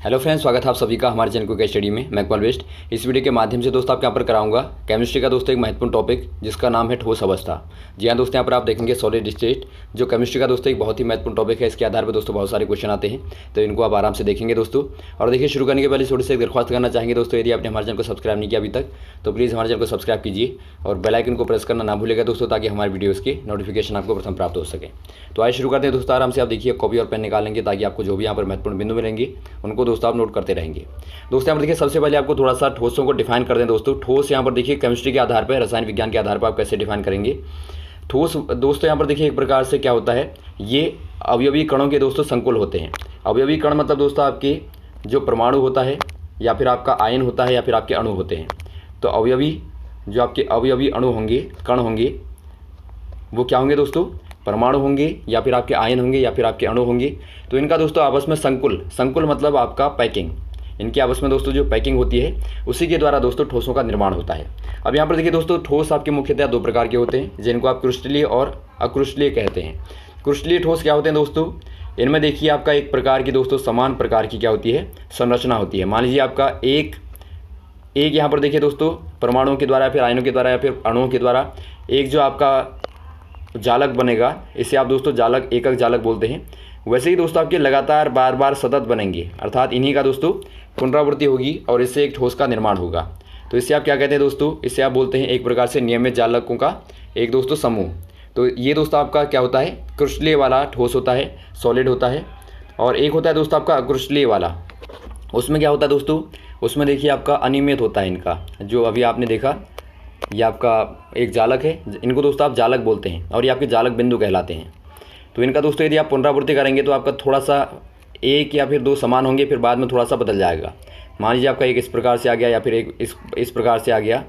Hello friends, स्वागत है आप सभी का हमारे चैनल क्विक स्टडी में। मैं इकबाल वेस्ट। इस वीडियो के माध्यम से दोस्तों आपके यहाँ पर कराऊंगा केमिस्ट्री का दोस्तों एक महत्वपूर्ण टॉपिक जिसका नाम है ठोस अवस्था। जी हाँ दोस्तों, यहाँ पर आप देखेंगे सॉलिड स्टेट, जो केमिस्ट्री का दोस्तों एक बहुत ही महत्वपूर्ण टॉपिक है। इसके आधार पर दोस्तों बहुत सारे क्वेश्चन आते हैं, तो इनको आप आराम से देखेंगे दोस्तों। और देखिए, शुरू करने के पहले थोड़ी सी दरख्वास्त करना चाहेंगे दोस्तों, यदि आपने हमारे चैनल को सब्सक्राइब नहीं किया अभी तक तो प्लीज़ हमारे चैनल को सब्सक्राइब कीजिए और बेल आइकन को प्रेस करना ना भूलेगा दोस्तों, ताकि हमारे वीडियोज़ की नोटिफिकेशन आपको प्रथम प्राप्त हो सके। तो आइए शुरू करते हैं दोस्तों। आराम से आप देखिए, कॉपी और पेन निकालेंगे ताकि आपको जो भी यहाँ पर महत्वपूर्ण बिंदु मिलेंगे उनको दोस्तों आप नोट करते रहेंगे। दोस्तों यहाँ पर देखिए, सबसे पहले आपको थोड़ा सा ठोसों को डिफाइन कर दें दोस्तों। ठोस यहाँ पर देखिए केमिस्ट्री के आधार पर, रसायन विज्ञान के आधार पर आप कैसे डिफाइन करेंगे ठोस। दोस्तों यहाँ पर देखिए, एक प्रकार से क्या होता है, ये अवयवी कणों के दोस्तों संकुल होते हैं। अवयवी कण मतलब दोस्तों आपके जो परमाणु होता है या फिर आपका आयन होता है या फिर आपके अणु होते हैं। तो अवयवी जो आपके अवयवी अणु होंगे, कण होंगे, वो क्या होंगे दोस्तों, परमाणु होंगे या फिर आपके आयन होंगे या फिर आपके अणु होंगे। तो इनका दोस्तों आपस में संकुल मतलब आपका पैकिंग, इनके आपस में दोस्तों जो पैकिंग होती है उसी के द्वारा दोस्तों ठोसों का निर्माण होता है। अब यहाँ पर देखिए दोस्तों, ठोस आपके मुख्यतः दो प्रकार के होते हैं, जिनको आप क्रिस्टलीय और अक्रिस्टलीय कहते हैं। क्रिस्टलीय ठोस क्या होते हैं दोस्तों, इनमें देखिए आपका एक प्रकार की दोस्तों समान प्रकार की क्या होती है, संरचना होती है। मान लीजिए आपका एक यहाँ पर देखिए दोस्तों परमाणुओं के द्वारा या फिर आयनों के द्वारा या फिर अणुओं के द्वारा एक जो आपका जालक बनेगा, इसे आप दोस्तों जालक, एकक जालक बोलते हैं। वैसे ही दोस्तों आपके लगातार बार बार सतत बनेंगे, अर्थात इन्हीं का दोस्तों पुनरावृत्ति होगी और इससे एक ठोस का निर्माण होगा। तो इससे आप क्या कहते हैं दोस्तों, इससे आप बोलते हैं एक प्रकार से नियमित जालकों का एक दोस्तों समूह। तो ये दोस्तों आपका क्या होता है, क्रिस्टलीय वाला ठोस होता है, सॉलिड होता है। और एक होता है दोस्तों आपका अक्रिस्टलीय वाला, उसमें क्या होता है दोस्तों, उसमें देखिए आपका अनियमित होता है इनका, जो अभी आपने देखा ये आपका एक जालक है, इनको दोस्तों आप जालक बोलते हैं और ये आपके जालक बिंदु कहलाते हैं। तो इनका दोस्तों यदि आप पुनरावृत्ति करेंगे तो आपका थोड़ा सा एक या फिर दो समान होंगे, फिर बाद में थोड़ा सा बदल जाएगा। मान लीजिए आपका एक इस प्रकार से आ गया या फिर एक इस प्रकार से आ गया,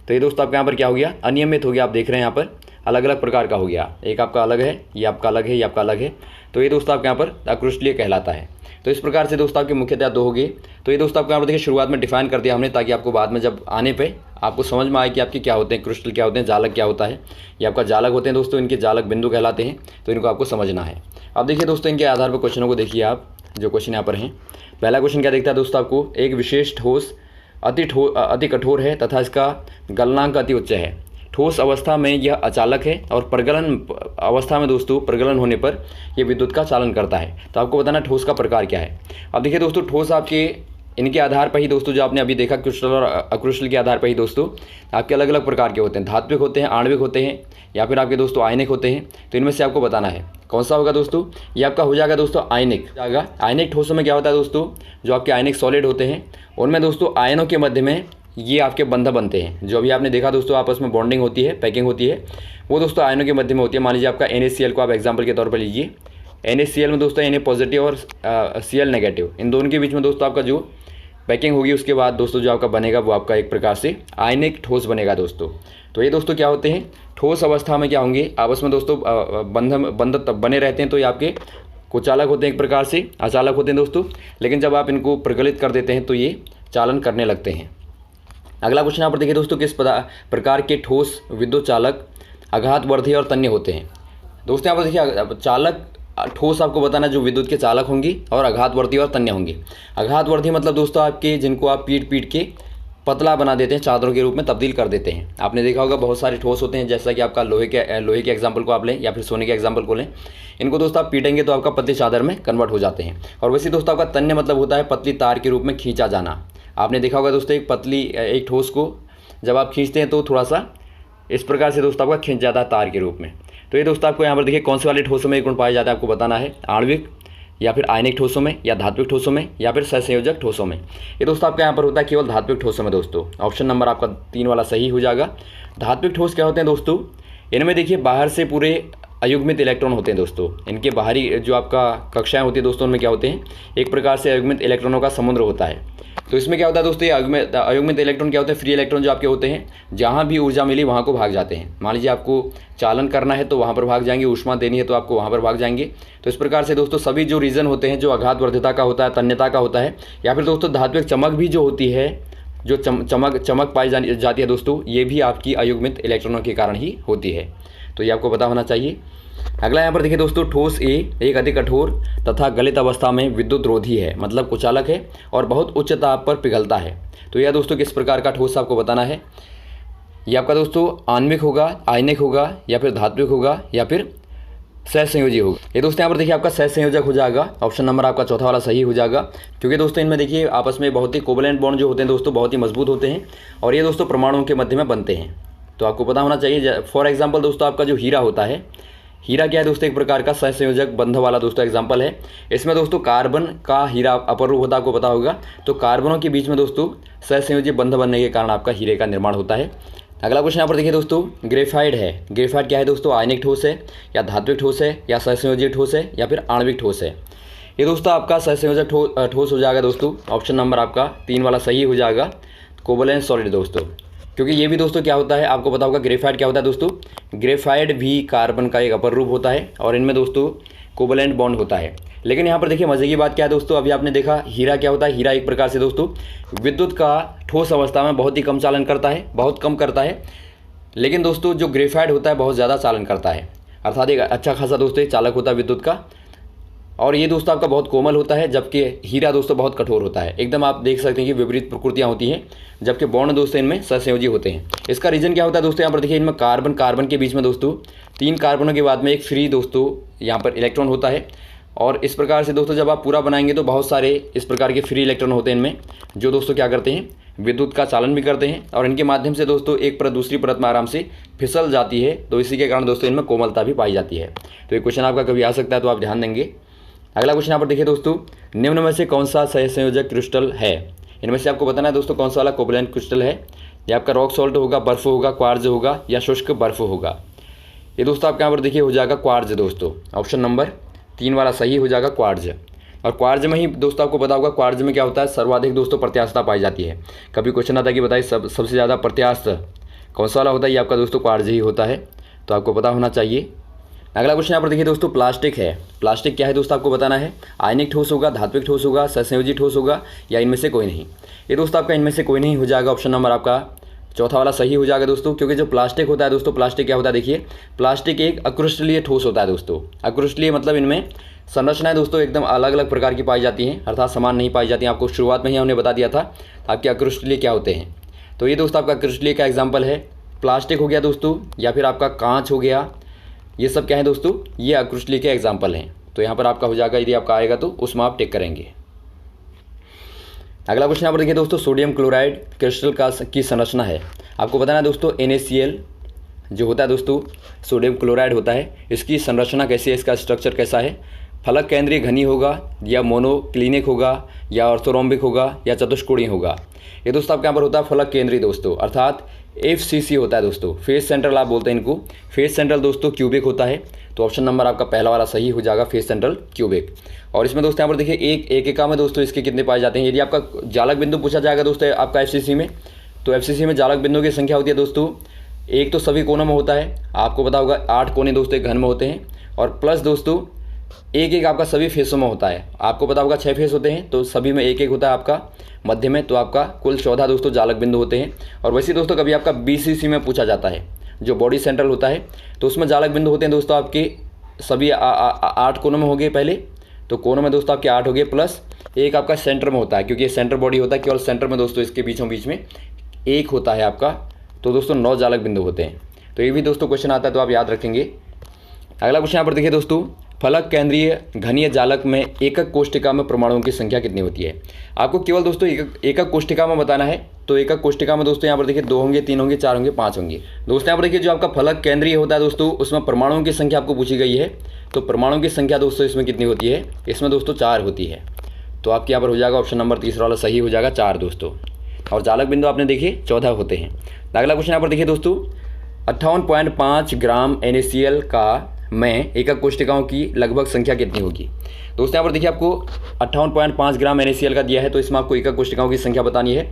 तो ये दोस्तों आपके यहाँ पर क्या हो गया, अनियमित हो गया। आप देख रहे हैं यहाँ पर अलग अलग प्रकार का हो गया, एक आपका अलग है, ये आपका अलग है, ये आपका अलग है। तो ये दोस्तों आपके यहाँ पर अक्रिस्टलीय कहलाता है। तो इस प्रकार से दोस्तों आपके मुख्यतः दो हो गए। तो ये दोस्तों आपको यहाँ पर देखिए शुरुआत में डिफाइन कर दिया हमने, ताकि आपको बाद में जब आने पे आपको समझ में आए कि आपके क्या होते हैं, क्रिस्टल क्या होते हैं, जालक क्या होता है। ये आपका जालक होते हैं दोस्तों, इनके जालक बिंदु कहलाते हैं। तो इनको आपको समझना है। अब देखिए दोस्तों, इनके आधार पर क्वेश्चनों को देखिए आप, जो क्वेश्चन यहाँ पर हैं। पहला क्वेश्चन क्या देखता है दोस्तों आपको, एक विशेष ठोस अति कठोर है तथा इसका गलनांक अति उच्च है। ठोस अवस्था में यह अचालक है और प्रगलन अवस्था में दोस्तों प्रगलन होने पर यह विद्युत का चालन करता है। तो आपको बताना ठोस का प्रकार क्या है। अब देखिए दोस्तों, ठोस आपके इनके आधार पर ही दोस्तों, जो आपने अभी देखा क्रिस्टल और अक्रिस्टल के आधार पर ही दोस्तों आपके अलग अलग प्रकार के होते हैं। धात्विक होते हैं, आणविक होते हैं या फिर आपके दोस्तों आयनिक होते हैं। तो इनमें से आपको बताना है कौन सा होगा दोस्तों। ये आपका हो जाएगा दोस्तों आयनिक जाएगा। आयनिक ठोसों में क्या होता है दोस्तों, जो आपके आयनिक सॉलिड होते हैं उनमें दोस्तों आयनों के मध्य में ये आपके बंध बनते हैं। जो अभी आपने देखा दोस्तों आपस में बॉन्डिंग होती है, पैकिंग होती है, वो दोस्तों आयनों के मध्य में होती है। मान लीजिए आपका NaCl को आप एग्जाम्पल के तौर पर लीजिए। NaCl में दोस्तों Na पॉजिटिव और Cl नेगेटिव, इन दोनों के बीच में दोस्तों आपका जो पैकिंग होगी उसके बाद दोस्तों जो आपका बनेगा वो आपका एक प्रकार से आयनिक ठोस बनेगा दोस्तों। तो ये दोस्तों क्या होते हैं, ठोस अवस्था में क्या होंगे, आपस में दोस्तों बंध तब बने रहते हैं। तो ये आपके कुचालक होते हैं, एक प्रकार से अचालक होते हैं दोस्तों। लेकिन जब आप इनको प्रगलित कर देते हैं तो ये चालन करने लगते हैं। अगला क्वेश्चन यहाँ पर देखिए दोस्तों, किस प्रकार के ठोस विद्युत चालक आघातवर्धी और तन्य होते हैं। दोस्तों यहाँ पर देखिए, चालक ठोस आपको बताना जो विद्युत के चालक होंगे और आघातवर्धी और तन्य होंगे। आघातवर्धी मतलब दोस्तों आपके जिनको आप पीट के पतला बना देते हैं, चादरों के रूप में तब्दील कर देते हैं। आपने देखा होगा बहुत सारे ठोस होते हैं, जैसा कि आपका लोहे के एग्जाम्पल को आप लें या फिर सोने के एग्जाम्पल को लें। इनको दोस्तों आप पीटेंगे तो आपका पतली चादर में कन्वर्ट हो जाते हैं। और वैसे दोस्तों आपका तन्य मतलब होता है पतली तार के रूप में खींचा जाना। आपने देखा होगा दोस्तों एक ठोस को जब आप खींचते हैं तो थोड़ा सा इस प्रकार से दोस्तों आपका खींच जाता है तार के रूप में। तो ये दोस्तों आपको यहाँ पर देखिए कौन से वाले ठोसों में ये गुण पाया जाता है आपको बताना है, आणविक या फिर आयनिक ठोसों में या धात्विक ठोसों में या फिर सहसंयोजक ठोसों में। ये दोस्तों आपका यहाँ पर होता है केवल धात्विक ठोसों में दोस्तों। ऑप्शन नंबर आपका 3 वाला सही हो जाएगा। धात्विक ठोस क्या होते हैं दोस्तों, इनमें देखिए बाहर से पूरे अयुग्मित इलेक्ट्रॉन होते हैं दोस्तों। इनके बाहरी जो आपका कक्षाएं होती है दोस्तों, उनमें क्या होते हैं, एक प्रकार से अयुग्मित इलेक्ट्रॉनों का समुद्र होता है। तो इसमें क्या होता है दोस्तों, ये अयुग्मित इलेक्ट्रॉन क्या होते हैं, फ्री इलेक्ट्रॉन जो आपके होते हैं, जहाँ भी ऊर्जा मिली वहाँ को भाग जाते हैं। मान लीजिए आपको चालन करना है तो वहाँ पर भाग जाएंगे, ऊष्मा देनी है तो आपको वहाँ पर भाग जाएंगे। तो इस प्रकार से दोस्तों सभी जो रीजन होते हैं, जो आघातवर्धिता का होता है, तन्यता का होता है, या फिर दोस्तों धात्विक चमक भी जो होती है, जो चमक पाई जाती है दोस्तों, ये भी आपकी अयुग्मित इलेक्ट्रॉनों के कारण ही होती है। तो ये आपको पता होना चाहिए। अगला यहाँ पर देखिए दोस्तों, ठोस ए एक अति कठोर तथा गलित अवस्था में विद्युत रोधी है, मतलब कुचालक है और बहुत उच्च ताप पर पिघलता है। तो यह दोस्तों किस प्रकार का ठोस आपको बताना है। यह आपका दोस्तों आणविक होगा, आयनिक होगा, या फिर धात्विक होगा, या फिर सहसंयोजी होगा। ये दोस्तों यहाँ पर देखिए आपका सहसंयोजक हो जाएगा। ऑप्शन नंबर आपका चौथा वाला सही हो जाएगा, क्योंकि दोस्तों इनमें देखिए आपस में बहुत ही कोवलेंट बॉन्ड जो होते हैं दोस्तों बहुत ही मजबूत होते हैं और ये दोस्तों परमाणुओं के मध्य में बनते हैं। तो आपको पता होना चाहिए। फॉर एग्जाम्पल दोस्तों आपका जो हीरा होता है, हीरा क्या है दोस्तों, एक प्रकार का सहसंयोजक बंध वाला दोस्तों एग्जाम्पल है। इसमें दोस्तों कार्बन का हीरा अपर रूप होता है, आपको पता होगा। तो कार्बनों के बीच में दोस्तों सहसंयोजी बंध बनने के कारण आपका हीरे का निर्माण होता है। अगला क्वेश्चन यहाँ पर देखिए दोस्तों, ग्रेफाइट है। ग्रेफाइट क्या है दोस्तों, आयनिक ठोस है, या धात्विक ठोस है, या सहसंयोजी ठोस है, या फिर आणविक ठोस है। ये दोस्तों आपका सहसंयोजक ठोस हो जाएगा दोस्तों। ऑप्शन नंबर आपका 3 वाला सही हो जाएगा, कोवलेंट सॉलिड दोस्तों। क्योंकि ये भी दोस्तों क्या होता है, आपको पता होगा ग्रेफाइट क्या होता है दोस्तों। ग्रेफाइट भी कार्बन का एक अपर रूप होता है और इनमें दोस्तों कोवलेंट बॉन्ड होता है। लेकिन यहाँ पर देखिए मजे की बात क्या है दोस्तों, अभी आपने देखा हीरा क्या होता है। हीरा एक प्रकार से दोस्तों विद्युत का ठोस अवस्था में बहुत ही कम चालन करता है, बहुत कम करता है। लेकिन दोस्तों जो ग्रेफाइट होता है बहुत ज़्यादा चालन करता है, अर्थात एक अच्छा खासा दोस्तों चालक होता है विद्युत का। और ये दोस्तों आपका बहुत कोमल होता है, जबकि हीरा दोस्तों बहुत कठोर होता है। एकदम आप देख सकते हैं कि विपरीत प्रकृतियाँ होती हैं, जबकि बॉन्ड दोस्तों इनमें सहसंयोजी होते हैं। इसका रीज़न क्या होता है दोस्तों, यहाँ पर देखिए इनमें कार्बन के बीच में दोस्तों 3 कार्बनों के बाद में एक फ्री दोस्तों यहाँ पर इलेक्ट्रॉन होता है। और इस प्रकार से दोस्तों जब आप पूरा बनाएंगे तो बहुत सारे इस प्रकार के फ्री इलेक्ट्रॉन होते हैं इनमें, जो दोस्तों क्या करते हैं, विद्युत का चालन भी करते हैं और इनके माध्यम से दोस्तों एक परत दूसरी परत में आराम से फिसल जाती है। तो इसी के कारण दोस्तों इनमें कोमलता भी पाई जाती है। तो ये क्वेश्चन आपका कभी आ सकता है, तो आप ध्यान देंगे। अगला क्वेश्चन यहाँ पर देखिए दोस्तों, निम्न में से कौन सा सहसंयोजक क्रिस्टल है। इनमें से आपको बताना है दोस्तों कौन सा वाला कोवलेंट क्रिस्टल है। ये आपका रॉक सॉल्ट होगा, बर्फ होगा, क्वार्ज होगा, या शुष्क बर्फ होगा। ये दोस्तों आपके यहाँ पर देखिए हो जाएगा क्वार्ज दोस्तों। ऑप्शन नंबर 3 वाला सही हो जाएगा, क्वार्ज। और क्वार्ज में ही दोस्तों आपको पता होगा क्वार्ज में क्या होता है, सर्वाधिक दोस्तों प्रत्यास्थता पाई जाती है। कभी क्वेश्चन आता है कि बताइए सबसे ज़्यादा प्रत्यास्थ कौन सा वाला होता है, ये आपका दोस्तों क्वार्ज ही होता है। तो आपको पता होना चाहिए। अगला क्वेश्चन यहाँ पर देखिए दोस्तों, प्लास्टिक है। प्लास्टिक क्या है दोस्तों आपको बताना है। आयनिक ठोस होगा, धात्विक ठोस होगा, सहसंयोजी ठोस होगा, या इनमें से कोई नहीं। ये दोस्तों आपका इनमें से कोई नहीं हो जाएगा। ऑप्शन नंबर आपका चौथा वाला सही हो जाएगा दोस्तों। क्योंकि जो प्लास्टिक होता है दोस्तों, प्लास्टिक क्या होता है देखिए, प्लास्टिक एक अक्रिस्टलीय ठोस होता है दोस्तों। अक्रिस्टलीय मतलब इनमें संरचनाएं दोस्तों एकदम अलग अलग प्रकार की पाई जाती हैं, अर्थात समान नहीं पाई जाती हैं। आपको शुरुआत में ही हमने बता दिया था आपके अक्रिस्टलीय क्या होते हैं। तो ये दोस्तों आपका अक्रिस्टलीय का एग्जाम्पल है। प्लास्टिक हो गया दोस्तों, या फिर आपका कांच हो गया, ये सब क्या है दोस्तों, ये अक्रिस्टलीय के एग्जाम्पल हैं। तो यहाँ पर आपका हो जाएगा, यदि आपका आएगा तो उसमें आप टिक करेंगे। अगला क्वेश्चन यहाँ पर देखिए दोस्तों, सोडियम क्लोराइड क्रिस्टल की संरचना है। आपको बताना है दोस्तों NaCl जो होता है दोस्तों सोडियम क्लोराइड होता है, इसकी संरचना कैसी है, इसका स्ट्रक्चर कैसा है। फलक केंद्रीय घनी होगा, या मोनोक्लिनिक होगा, या ऑर्थोरोम्बिक होगा, या चतुष्कोणीय होगा। ये दोस्तों आपके यहाँ पर होता है फलक केंद्रीय दोस्तों, अर्थात FCC होता है दोस्तों। फेस सेंट्रल आप बोलते हैं इनको। फेस सेंट्रल दोस्तों क्यूबिक होता है। तो ऑप्शन नंबर आपका पहला वाला सही हो जाएगा, फेस सेंट्रल क्यूबिक। और इसमें दोस्तों यहाँ पर देखिए एक एकिका में दोस्तों इसके कितने पाए जाते हैं। यदि आपका जालक बिंदु पूछा जाएगा दोस्तों आपका FCC में, तो FCC में जालक बिंदु की संख्या होती है दोस्तों, एक तो सभी कोनों में होता है, आपको पता होगा 8 कोने दोस्तों एक घन में होते हैं, और प्लस दोस्तों एक आपका सभी फेसों में होता है। आपको पता होगा 6 फेस होते हैं, तो सभी में एक होता है आपका मध्य में। तो आपका कुल 14 दोस्तों जालक बिंदु होते हैं। और वैसे दोस्तों कभी आपका BCC में पूछा जाता है, जो बॉडी सेंट्रल होता है, तो उसमें जालक बिंदु होते हैं दोस्तों आपके सभी 8 कोनों में हो गए पहले। तो कोनों में दोस्तों आपके 8 हो गए, प्लस एक आपका सेंटर में होता है, क्योंकि ये सेंटर बॉडी होता है, केवल सेंटर में दोस्तों इसके बीचों बीच में एक होता है आपका। तो दोस्तों 9 जालक बिंदु होते हैं। तो ये भी दोस्तों क्वेश्चन आता है, तो आप याद रखेंगे। अगला क्वेश्चन यहाँ पर देखिए दोस्तों, फलक केंद्रीय घनीय जालक में एकक कोष्ठिका में परमाणुओं की संख्या कितनी होती है। आपको केवल दोस्तों एकक कोष्ठिका में बताना है। तो एकक कोष्ठिका में दोस्तों यहाँ पर देखिए 2 होंगे, 3 होंगे, 4 होंगे, 5 होंगे। दोस्तों यहाँ पर देखिए जो आपका फलक केंद्रीय होता है दोस्तों, उसमें परमाणुओं की संख्या आपको पूछी गई है। तो परमाणुओं की संख्या दोस्तों इसमें कितनी होती है, इसमें दोस्तों 4 होती है। तो आपके यहाँ पर हो जाएगा ऑप्शन नंबर तीसरा वाला सही हो जाएगा, 4 दोस्तों। और जालक बिंदु आपने देखे 14 होते हैं। अगला क्वेश्चन यहाँ पर देखिए दोस्तों, 58.5 ग्राम NaCl का में एकक कोष्ठिकाओं की लगभग संख्या कितनी होगी। दोस्तों यहाँ पर देखिए आपको 58.5 ग्राम NaCl का दिया है, तो इसमें आपको एकक कोष्ठिकाओं की संख्या बतानी है।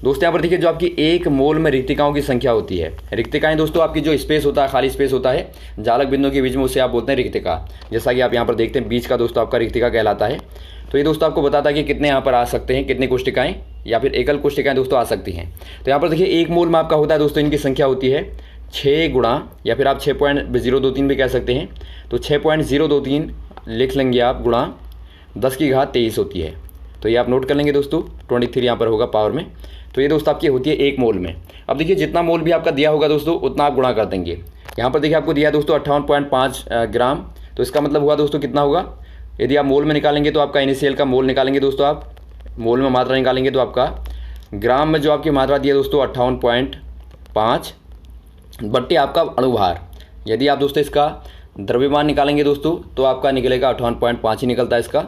दोस्तों यहाँ पर देखिए जो आपकी 1 मोल में रिक्तिकाओं की संख्या होती है। रिक्तिकाएं दोस्तों आपकी जो स्पेस होता है, खाली स्पेस होता है जालक बिंदु के बीच में, उसे आप बोलते हैं रिक्तिका। जैसा कि आप यहाँ पर देखते हैं बीच का दोस्तों आपका रिक्तिका कहलाता है। तो ये दोस्तों आपको बताता है कि कितने यहाँ पर आ सकते हैं, कितनी कोष्ठिकाएं या फिर एकल कोष्ठिकाएं दोस्तों आ सकती हैं। तो यहाँ पर देखिए 1 मोल में आपका होता है दोस्तों, इनकी संख्या होती है 6 गुणा, या फिर आप 6.023 भी कह सकते हैं, तो 6.023 लिख लेंगे आप, गुणा 10 की घात 23 होती है। तो ये आप नोट कर लेंगे दोस्तों, 23 यहाँ पर होगा पावर में। तो ये दोस्तों आपकी होती है 1 मोल में। अब देखिए जितना मोल भी आपका दिया होगा दोस्तों उतना आप गुणा कर देंगे। यहाँ पर देखिए आपको दिया है दोस्तों 58.5 ग्राम, तो इसका मतलब हुआ दोस्तों कितना होगा, यदि आप मोल में निकालेंगे तो आपका NaCl का मोल निकालेंगे दोस्तों, आप मोल में मात्रा निकालेंगे तो आपका ग्राम में जो आपकी मात्रा दी है दोस्तों 58.5 बट्टे आपका अणुभार। यदि आप दोस्तों इसका द्रव्यमान निकालेंगे दोस्तों तो आपका निकलेगा 58.5 ही निकलता है इसका।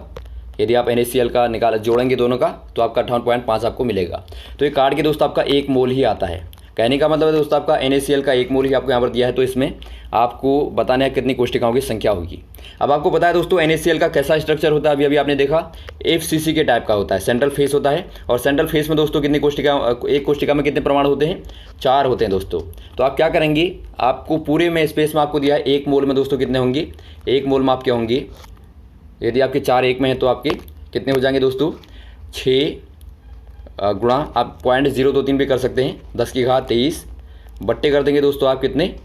यदि आप NaCl का जोड़ेंगे दोनों का तो आपका 58.5 आपको मिलेगा। तो ये कार्ड के दोस्तों आपका 1 मोल ही आता है। कहने का मतलब है दोस्तों आपका NaCl का 1 मोल ही आपको यहाँ पर दिया है, तो इसमें आपको बताना है कितनी कोशिकाओं की संख्या होगी। अब आपको पता है दोस्तों NaCl का कैसा स्ट्रक्चर होता है, अभी आपने देखा FCC के टाइप का होता है, सेंट्रल फेस होता है। और सेंट्रल फेस में दोस्तों कितनी कोशिका, एक कोशिका में कितने परमाणु होते हैं, 4 होते हैं दोस्तों। तो आप क्या करेंगे, आपको पूरे में स्पेस में आपको दिया है 1 मोल में दोस्तों कितने होंगे, 1 मोल में आपके होंगे, यदि आपके 4 1 में हैं तो आपके कितने हो जाएंगे दोस्तों, 6 गुणा आप 0.023 भी कर सकते हैं, 10 की घात 23 बट्टे कर देंगे दोस्तों आप कितने,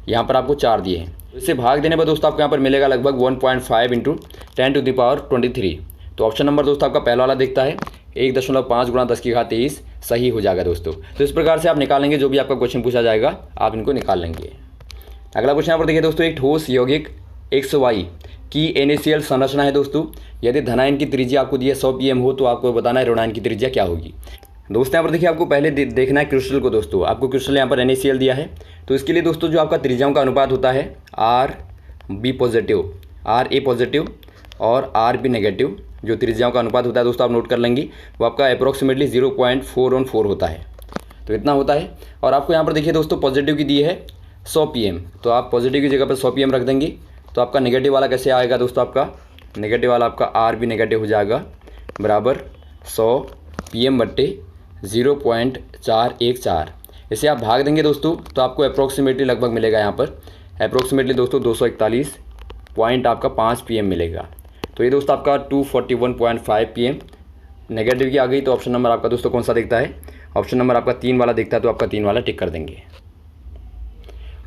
यहाँ पर आपको 4 दिए हैं। इसे भाग देने पर दोस्तों आपको यहाँ पर मिलेगा लगभग 1.5 × 10⁻23। तो ऑप्शन नंबर दोस्तों आपका पहला वाला दिखता है, 1.5 गुणा 10 की घात 23 सही हो जाएगा दोस्तों। तो इस प्रकार से आप निकालेंगे, जो भी आपका क्वेश्चन पूछा जाएगा आप इनको निकाल लेंगे। अगला क्वेश्चन यहाँ पर देखिए दोस्तों, एक ठोस यौगिक XY की NaCl संरचना है दोस्तों। यदि धनायन की त्रिज्या आपको दी है 100 pm हो तो आपको बताना है ऋणायन की त्रिज्या क्या होगी। दोस्तों यहाँ पर देखिए आपको पहले देखना है क्रिस्टल को दोस्तों। आपको क्रिस्टल यहाँ पर NaCl दिया है, तो इसके लिए दोस्तों जो आपका त्रिज्याओं का अनुपात होता है Rb पॉजिटिव, Ra पॉजिटिव और Rb नेगेटिव, जो त्रिज्याओं का अनुपात होता है दोस्तों आप नोट कर लेंगे, वो आपका अप्रोक्सीमेटली 0.414 होता है। तो इतना होता है। और आपको यहाँ पर देखिए दोस्तों पॉजिटिव की दी है 100 pm, तो आप पॉजिटिव की जगह पर 100 pm रख देंगे। तो आपका नेगेटिव वाला कैसे आएगा दोस्तों, आपका नेगेटिव वाला आपका Rb नेगेटिव हो जाएगा बराबर 100 pm बट्टे 0.414। इसे आप भाग देंगे दोस्तों तो आपको अप्रोक्सीमेटली लगभग मिलेगा, यहाँ पर अप्रोक्सीमेटली दोस्तों 241 पॉइंट आपका 5 pm मिलेगा। तो ये दोस्तों आपका 241.5 pm नेगेटिव की आ गई। तो ऑप्शन नंबर आपका दोस्तों कौन सा दिखता है, ऑप्शन नंबर आपका 3 वाला दिखता है, तो आपका 3 वाला टिक कर देंगे।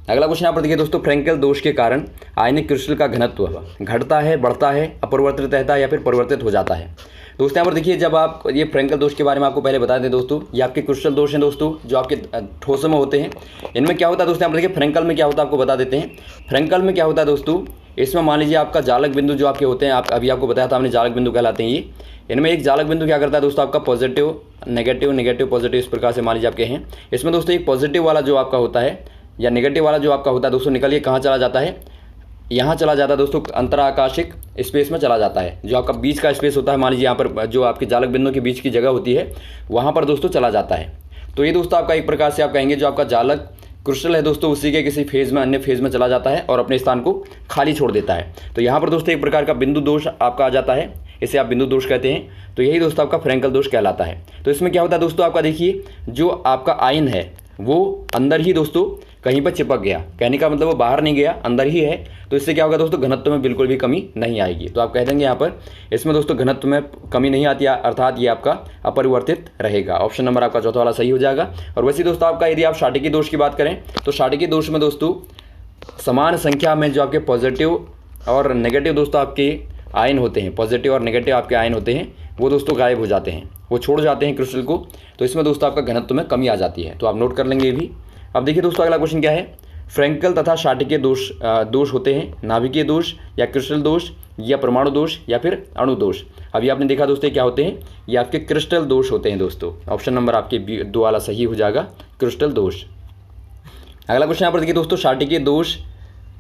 अगला क्वेश्चन यहाँ पर देखिए दोस्तों, फ्रेंकेल दोष के कारण आयनिक क्रिस्टल का घनत्व घटता है, बढ़ता है, अपरिवर्तित रहता है या फिर परिवर्तित हो जाता है। दोस्तों यहाँ पर देखिए, जब आप ये फ्रेंकेल दोष के बारे में आपको पहले बता दें दोस्तों, ये आपके क्रिस्टल दोष हैं दोस्तों जो आपके ठोसों में होते हैं। इनमें क्या होता है दोस्तों, यहाँ पर देखिए फ्रेंकल में क्या होता है आपको बता देते हैं। फ्रेंकल में क्या होता है दोस्तों, इसमें मान लीजिए आपका जालक बिंदु जो आपके होते हैं, आप अभी आपको बताया था हमने जालक बिंदु कहलाते हैं ये। इनमें एक जालक बिंदु क्या करता है दोस्तों, आपका पॉजिटिव नेगेटिव नेगेटिव पॉजिटिव इस प्रकार से मान लीजिए आपके हैं। इसमें दोस्तों एक पॉजिटिव वाला जो आपका होता है या नेगेटिव वाला जो आपका होता है दोस्तों, निकल के कहाँ चला जाता है, यहाँ चला जाता है दोस्तों, अंतराकाशिक स्पेस में चला जाता है। जो आपका बीच का स्पेस होता है, मान लीजिए यहाँ पर जो आपके जालक बिंदु के बीच की जगह होती है वहाँ पर दोस्तों चला जाता है। तो ये दोस्तों आपका एक प्रकार से आप कहेंगे जो आपका जालक क्रिस्टल है दोस्तों, उसी के किसी फेज़ में अन्य फेज़ में चला जाता है और अपने स्थान को खाली छोड़ देता है। तो यहाँ पर दोस्तों एक प्रकार का बिंदु दोष आपका आ जाता है, इसे आप बिंदु दोष कहते हैं। तो यही दोस्तों आपका फ्रेंकल दोष कहलाता है। तो इसमें क्या होता है दोस्तों, आपका देखिए जो आपका आयन है वो अंदर ही दोस्तों कहीं पर चिपक गया, कहने का मतलब वो बाहर नहीं गया, अंदर ही है। तो इससे क्या होगा दोस्तों, घनत्व में बिल्कुल भी कमी नहीं आएगी। तो आप कह देंगे यहाँ पर इसमें दोस्तों घनत्व में कमी नहीं आती, अर्थात ये आपका अपरिवर्तित रहेगा। ऑप्शन नंबर आपका चौथा वाला सही हो जाएगा। और वैसे दोस्तों आपका यदि आप शाटिकी दोष की बात करें तो शाटिकी दोष में दोस्तों समान संख्या में जो आपके पॉजिटिव और नेगेटिव दोस्तों आपके आयन होते हैं, पॉजिटिव और नेगेटिव आपके आयन होते हैं, वो दोस्तों गायब हो जाते हैं, वो छोड़ जाते हैं क्रिस्टल को। तो इसमें दोस्तों आपका घनत्व में कमी आ जाती है। तो आप नोट कर लेंगे ये भी। अब देखिए दोस्तों अगला क्वेश्चन क्या है, फ्रेंकल तथा शाटिकीय दोष होते हैं नाभिकीय दोष या क्रिस्टल दोष या परमाणु दोष या फिर अणु दोष। अभी आपने देखा दोस्तों क्या होते हैं, ये आपके क्रिस्टल दोष होते हैं दोस्तों। ऑप्शन नंबर आपके 2 वाला सही हो जाएगा, क्रिस्टल दोष। अगला क्वेश्चन यहाँ पर देखिए दोस्तों, शाटिकीय दोष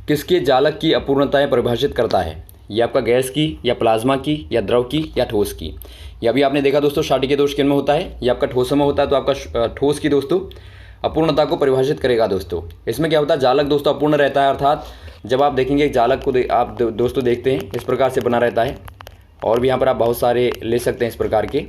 किसके जालक की अपूर्णताएं परिभाषित करता है। ये आपका गैस की या प्लाज्मा की या द्रव की या ठोस की। ये अभी आपने देखा दोस्तों शाटिकीय दोष किन में होता है, ये आपका ठोस में होता है। तो आपका ठोस की दोस्तों अपूर्णता को परिभाषित करेगा दोस्तों। इसमें क्या होता है, जालक दोस्तों अपूर्ण रहता है, अर्थात जब आप देखेंगे एक जालक को आप दोस्तों देखते हैं इस प्रकार से बना रहता है। और भी यहाँ पर आप बहुत सारे ले सकते हैं इस प्रकार के।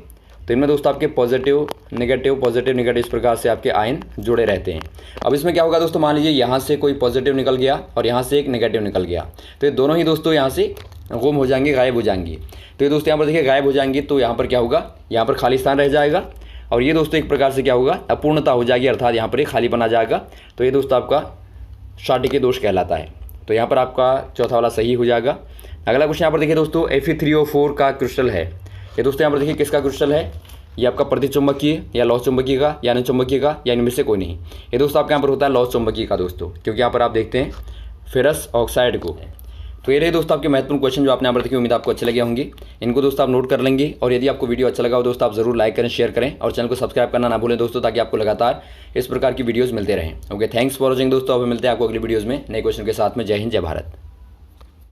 तो इनमें दोस्तों आपके पॉजिटिव नेगेटिव इस प्रकार से आपके आयन जुड़े रहते हैं। अब इसमें क्या होगा दोस्तों, मान लीजिए यहाँ से कोई पॉजिटिव निकल गया और यहाँ से एक नेगेटिव निकल गया, तो ये दोनों ही दोस्तों यहाँ से गुम हो जाएंगे, गायब हो जाएंगे। तो ये दोस्तों यहाँ पर देखिए गायब हो जाएंगे, तो यहाँ पर क्या होगा, यहाँ पर खाली स्थान रह जाएगा। और ये दोस्तों एक प्रकार से क्या होगा, अपूर्णता हो जाएगी, अर्थात यहाँ पर एक खालीपन आ जाएगा। तो ये दोस्तों आपका शाटिके दोष कहलाता है। तो यहाँ पर आपका चौथा वाला सही हो जाएगा। अगला क्वेश्चन यहाँ पर देखिए दोस्तों, Fe3O4 का क्रिस्टल है। ये दोस्तों यहाँ पर देखिए किसका क्रिस्टल है, ये आपका प्रतिचुंबकीय या लौह चुंबकीय का या अनुचुंबकीय का या इनमें से कोई नहीं। ये दोस्तों आपके यहाँ पर होता है लौह चुंबकीय का दोस्तों, क्योंकि यहाँ पर आप देखते हैं फेरस ऑक्साइड को। तो ये रहे दोस्तों आपके महत्वपूर्ण क्वेश्चन जो आपने यहाँ पर देखे। उम्मीद आपको अच्छे लगे होंगे। इनको दोस्तों आप नोट कर लेंगे, और यदि आपको वीडियो अच्छा लगा हो दोस्तों आप जरूर लाइक करें, शेयर करें और चैनल को सब्सक्राइब करना ना भूलें दोस्तों, ताकि आपको लगातार इस प्रकार की वीडियोज़ मिलते रहें। ओके, थैंक्स फॉर वॉचिंग दोस्तों। अब मिलते हैं आपको अगली वीडियोज़ में नए क्वेश्चन के साथ में। जय हिंद, जय भारत।